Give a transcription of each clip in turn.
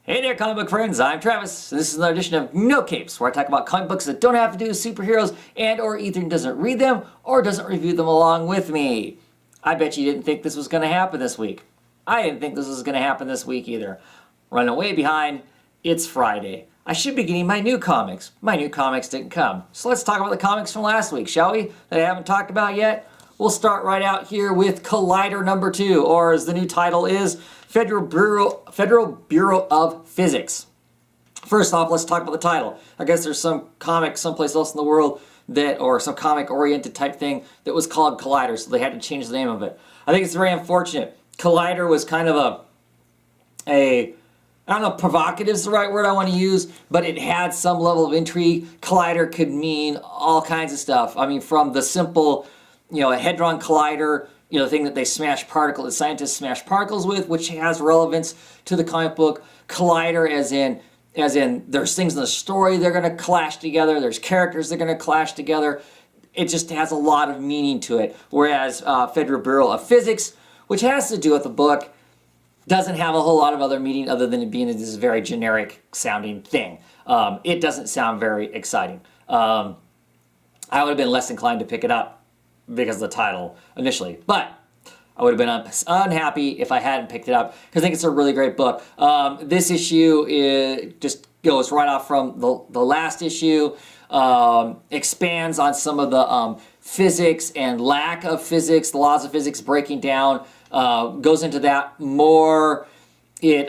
Hey there, comic book friends, I'm Travis, and this is another edition of No Capes, where I talk about comic books that don't have to do with superheroes and or Ethan doesn't read them or doesn't review them along with me. I bet you didn't think this was going to happen this week. I didn't think this was going to happen this week either. Running way behind, it's Friday. I should be getting my new comics. My new comics didn't come. So let's talk about the comics from last week, shall we? That I haven't talked about yet. We'll start right out here with Collider number 2, or as the new title is, Federal Bureau of Physics. First off, let's talk about the title. I guess there's some comic someplace else in the world that, or some comic-oriented type thing that was called Collider, so they had to change the name of it. I think it's very unfortunate. Collider was kind of I don't know, provocative is the right word I want to use, but it had some level of intrigue. Collider could mean all kinds of stuff. I mean, from the simple, a hadron collider, the thing that they the scientists smash particles with, which has relevance to the comic book. Collider as in there's things in the story they're going to clash together, there's characters that are going to clash together. It just has a lot of meaning to it. Whereas Federal Bureau of Physics, which has to do with the book, doesn't have a whole lot of other meaning other than it being this very generic sounding thing. It doesn't sound very exciting. I would have been less inclined to pick it up because of the title initially, but I would have been unhappy if I hadn't picked it up because I think it's a really great book. This issue just goes right off from the last issue, expands on some of the physics and lack of physics, the laws of physics breaking down, goes into that more. It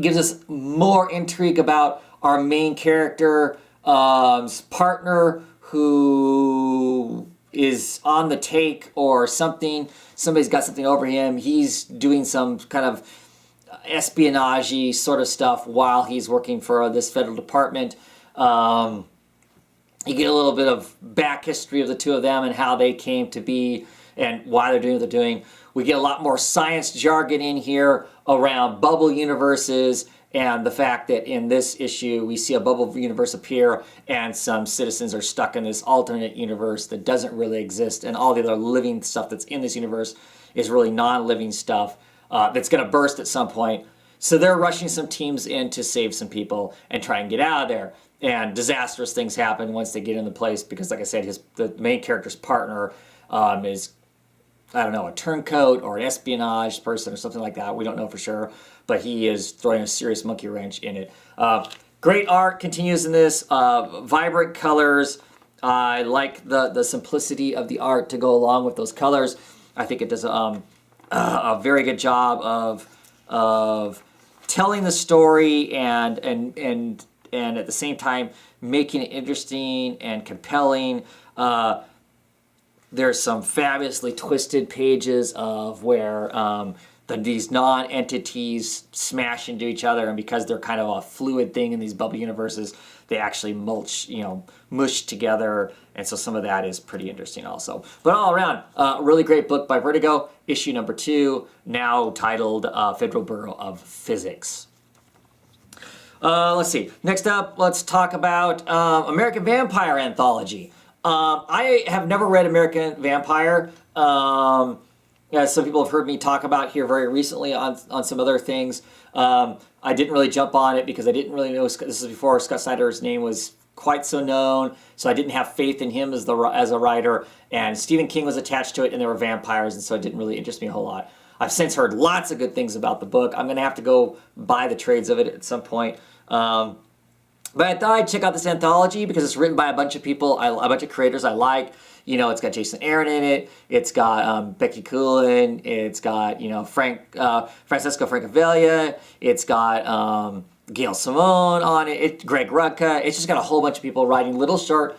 gives us more intrigue about our main character, partner, who is on the take or something. Somebody's got something over him. He's doing some kind of espionage-y sort of stuff while he's working for this federal department. You get a little bit of back history of the two of them and how they came to be and why they're doing what they're doing. We get a lot more science jargon in here around bubble universes and the fact that in this issue we see a bubble universe appear and some citizens are stuck in this alternate universe that doesn't really exist, and all the other living stuff that's in this universe is really non-living stuff that's going to burst at some point. So they're rushing some teams in to save some people and try and get out of there. And disastrous things happen once they get into place because, like I said, the main character's partner is, I don't know, a turncoat or an espionage person or something like that. We don't know for sure, but he is throwing a serious monkey wrench in it. Great art continues in this. Vibrant colors. I like the simplicity of the art to go along with those colors. I think it does a very good job of telling the story and at the same time making it interesting and compelling. There's some fabulously twisted pages of where these non-entities smash into each other, and because they're kind of a fluid thing in these bubble universes, they actually mush together, and so some of that is pretty interesting also. But all around, really great book by Vertigo, issue number 2, now titled Federal Bureau of Physics. Let's see. Next up, let's talk about American Vampire Anthology. I have never read American Vampire. As some people have heard me talk about here very recently on some other things. I didn't really jump on it because I didn't really know, this is before Scott Snyder's name was quite so known, so I didn't have faith in him as a writer, and Stephen King was attached to it, and there were vampires, and so it didn't really interest me a whole lot. I've since heard lots of good things about the book. I'm going to have to go buy the trades of it at some point. But I thought I'd check out this anthology because it's written by a bunch of people, a bunch of creators I like. It's got Jason Aaron in it. It's got Becky Coolin. It's got, Francesco Francavilla. It's got Gail Simone on it. Greg Rucka. It's just got a whole bunch of people writing little short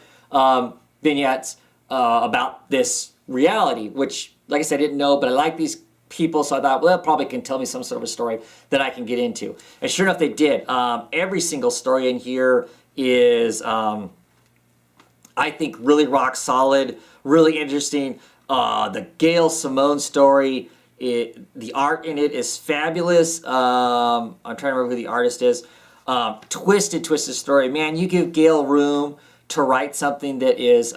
vignettes about this reality, which, like I said, I didn't know, but I like these people, so I thought, well, that probably can tell me some sort of a story that I can get into. And sure enough, they did. Every single story in here is, I think, really rock solid, really interesting. The Gail Simone story, the art in it is fabulous. I'm trying to remember who the artist is. Twisted story. Man, you give Gail room to write something that is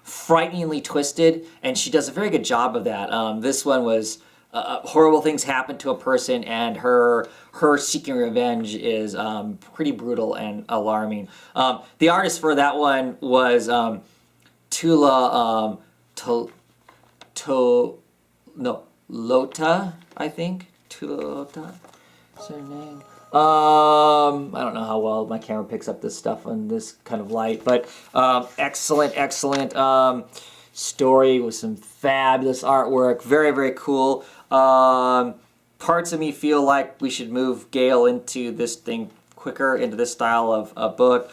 frighteningly twisted, and she does a very good job of that. This one was horrible things happen to a person, and her seeking revenge is pretty brutal and alarming. The artist for that one was Tula Lota, I think. Tula Lota is her name. I don't know how well my camera picks up this stuff on this kind of light, but excellent story with some fabulous artwork. Very, very cool. Parts of me feel like we should move Gail into this thing quicker, into this style of book.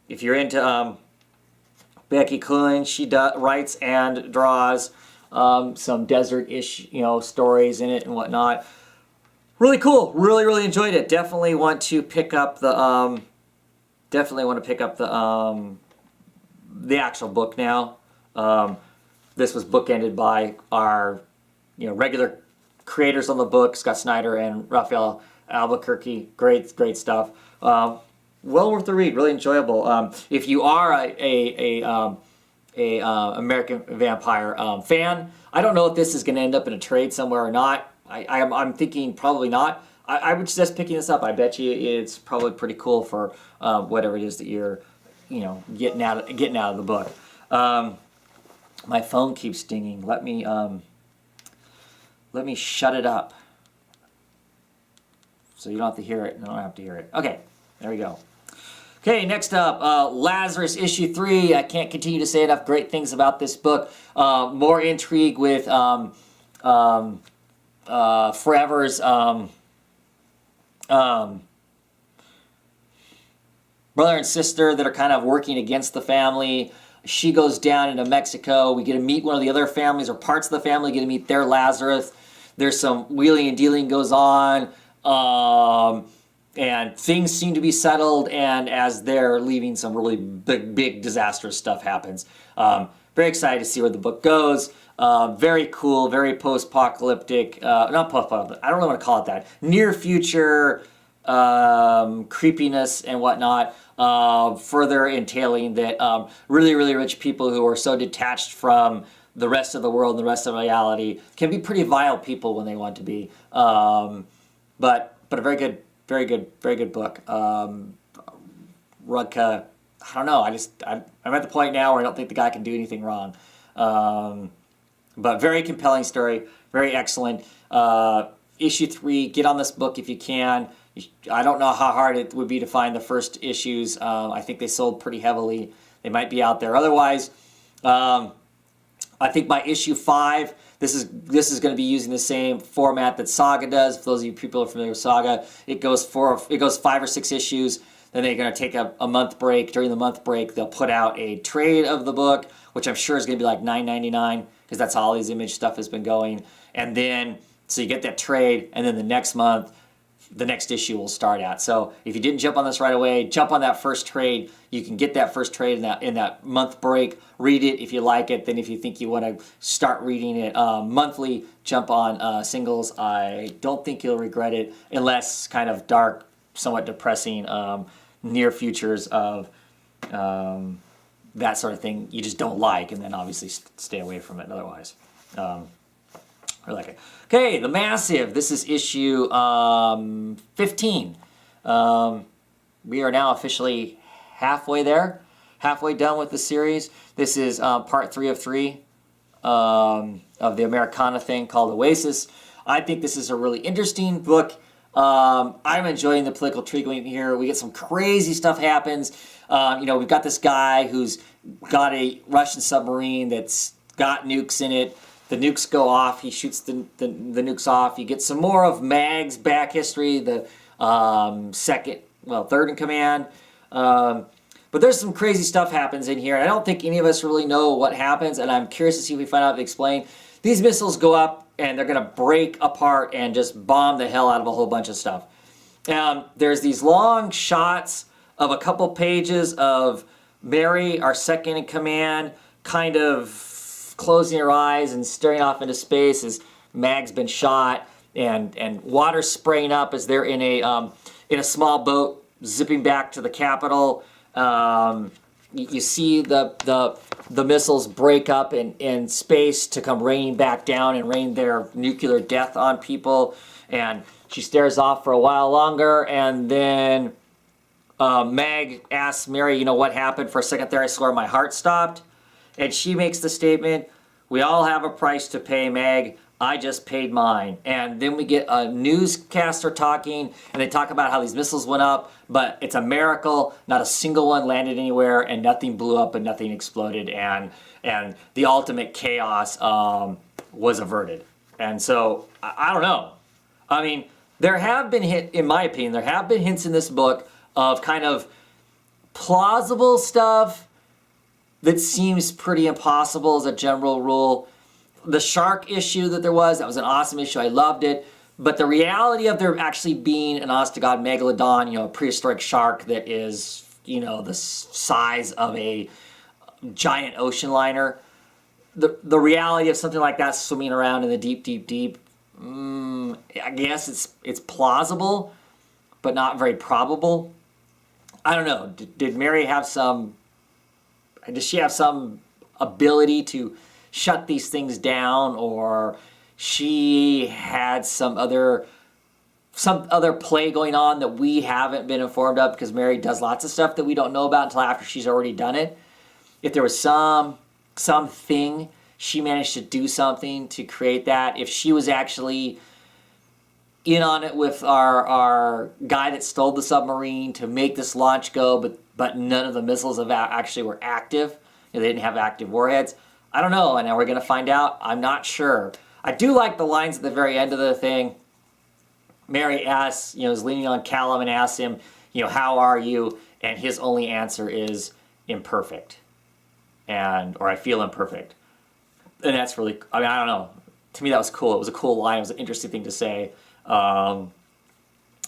If you're into Becky Cloonan, she writes and draws some desert-ish, stories in it and whatnot. Really cool. Really enjoyed it. Definitely want to pick up the actual book now. This was bookended by our regular creators on the book, Scott Snyder and Raphael Albuquerque. Great stuff. Well worth the read. Really enjoyable. If you are a American Vampire fan, I don't know if this is going to end up in a trade somewhere or not. I'm thinking probably not. I would suggest picking this up. I bet you it's probably pretty cool for whatever it is that you're, getting out of the book. My phone keeps dinging. Let me shut it up so you don't have to hear it. And I don't have to hear it. Okay, there we go. Okay, next up, Lazarus issue 3. I can't continue to say enough great things about this book. More intrigue with Forever's brother and sister that are kind of working against the family. She goes down into Mexico. We get to meet one of the other families, or parts of the family get to meet their Lazarus. There's some wheeling and dealing goes on, and things seem to be settled, and as they're leaving, some really big disastrous stuff happens. Very excited to see where the book goes. Very cool, very post-apocalyptic, not post-apocalyptic, I don't really want to call it that, near future creepiness and whatnot, further entailing that really rich people who are so detached from the rest of the world and the rest of reality can be pretty vile people when they want to be. But a very good book. Rudka, I don't know, I'm at the point now where I don't think the guy can do anything wrong. But very compelling story, very excellent. Issue 3, get on this book if you can. I don't know how hard it would be to find the first issues. I think they sold pretty heavily. They might be out there. Otherwise, I think by issue 5, this is going to be using the same format that Saga does. For those of you people who are familiar with Saga, it goes 5 or 6 issues. Then they're going to take a month break. During the month break, they'll put out a trade of the book, which I'm sure is going to be like $9.99 because that's how all these Image stuff has been going. And then, so you get that trade, and then the next month, the next issue will start at. So if you didn't jump on this right away, jump on that first trade. You can get that first trade in that month break. Read it if you like it. Then if you think you want to start reading it monthly, jump on singles. I don't think you'll regret it, unless kind of dark, somewhat depressing near futures of that sort of thing you just don't like, and then obviously stay away from it otherwise. I like it. Okay, The Massive. This is issue 15. We are now officially halfway done with the series. This is part 3 of 3 of the Americana thing called Oasis. I think this is a really interesting book. I'm enjoying the political intrigue here. We get some crazy stuff happens. We've got this guy who's got a Russian submarine that's got nukes in it. The nukes go off. He shoots the nukes off. You get some more of Mag's back history, the third in command. But there's some crazy stuff happens in here. I don't think any of us really know what happens, and I'm curious to see if we find out if they explain. These missiles go up, and they're going to break apart and just bomb the hell out of a whole bunch of stuff. There's these long shots of a couple pages of Mary, our second in command, kind of closing her eyes and staring off into space as Mag's been shot, and water spraying up as they're in a small boat zipping back to the capital. you see the missiles break up in space to come raining back down and rain their nuclear death on people. And she stares off for a while longer, and then Meg asks Mary, what happened? For a second there, I swear my heart stopped. And she makes the statement, we all have a price to pay, Meg. I just paid mine. And then we get a newscaster talking, and they talk about how these missiles went up, but it's a miracle. Not a single one landed anywhere, and nothing blew up, and nothing exploded, and the ultimate chaos was averted. And so, I don't know. I mean, there have been in my opinion, there have been hints in this book of kind of plausible stuff that seems pretty impossible as a general rule. The shark issue that was an awesome issue. I loved it. But the reality of there actually being an honest to God megalodon, a prehistoric shark that is, the size of a giant ocean liner, the reality of something like that swimming around in the deep, deep, deep, I guess it's plausible, but not very probable. I don't know. Did Mary have does she have some ability to shut these things down, or she had some other play going on that we haven't been informed of, because Mary does lots of stuff that we don't know about until after she's already done it. If there was something, she managed to do something to create that. If she was actually in on it with our guy that stole the submarine to make this launch go, but none of the missiles actually were active. They didn't have active warheads. I don't know, and now we're going to find out. I'm not sure. I do like the lines at the very end of the thing. Mary asks, is leaning on Callum and asks him, how are you? And his only answer is imperfect. Or I feel imperfect. And that's really, I don't know. To me, that was cool. It was a cool line. It was an interesting thing to say. I'm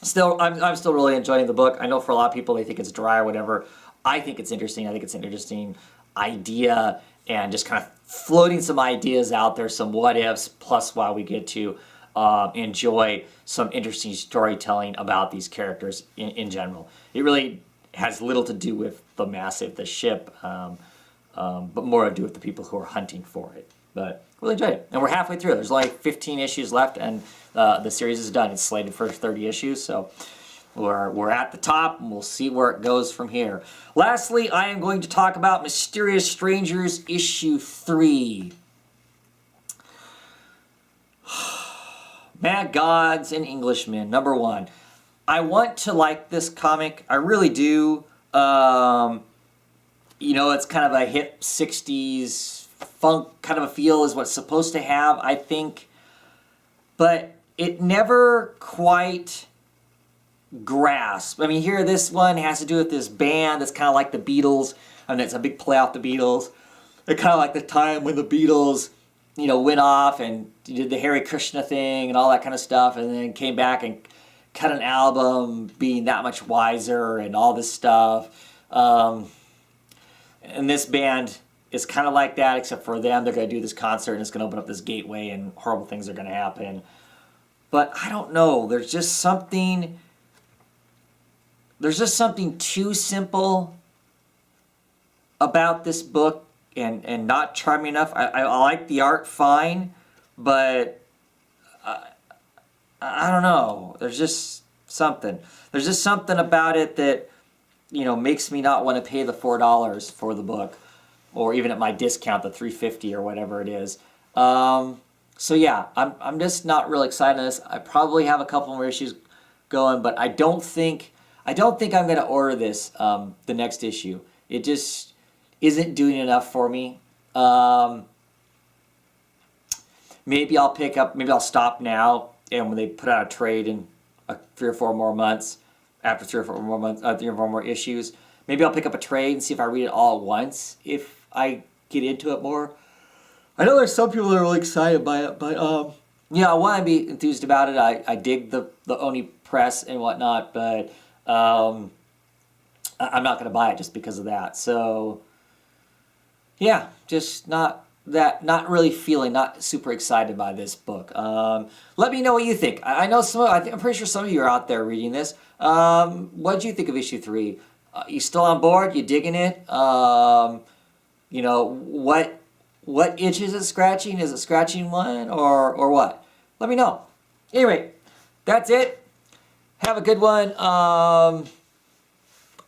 still really enjoying the book. I know for a lot of people, they think it's dry or whatever. I think it's interesting. I think it's an interesting idea, and just kind of floating some ideas out there, some what ifs, plus while we get to enjoy some interesting storytelling about these characters in general. It really has little to do with the ship, but more to do with the people who are hunting for it. But really enjoyed it. And we're halfway through. There's only 15 issues left, and the series is done. It's slated for 30 issues, so we're at the top, and we'll see where it goes from here. Lastly, I am going to talk about Mysterious Strangers issue 3. Mad Gods and Englishmen, number 1. I want to like this comic. I really do. It's kind of a hip 60s funk kind of a feel is what it's supposed to have, I think. But it never quite grasped. Here this one has to do with this band that's kind of like the Beatles, and it's a big play off the Beatles. It's kind of like the time when the Beatles, went off and did the Hare Krishna thing and all that kind of stuff, and then came back and cut an album being that much wiser and all this stuff. And this band is kind of like that, except for them. They're going to do this concert, and it's going to open up this gateway, and horrible things are going to happen. But I don't know. There's just something too simple about this book, and not charming enough. I like the art fine, but I don't know. There's just something. There's just something about it that makes me not want to pay the $4 for the book, or even at my discount, the $3.50 or whatever it is. So yeah, I'm just not real excited on this. I probably have a couple more issues going, but I don't think I'm going to order this the next issue. It just isn't doing enough for me. Maybe I'll stop now, and when they put out a trade in 3 or 4 more months, after 3 or 4 more months, 3 or 4 more issues, maybe I'll pick up a trade and see if I read it all at once, if I get into it more. I know there's some people that are really excited by it, but I want to be enthused about it. I dig the Oni press and whatnot, but I'm not going to buy it just because of that. So yeah, just not really feeling, not super excited by this book. Let me know what you think. I'm pretty sure some of you are out there reading this. What did you think of issue 3? You still on board? You digging it? You know, what itch is it scratching? Is it scratching one or what? Let me know. Anyway, that's it. Have a good one.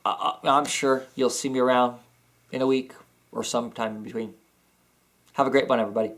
I'm sure you'll see me around in a week or sometime in between. Have a great one, everybody.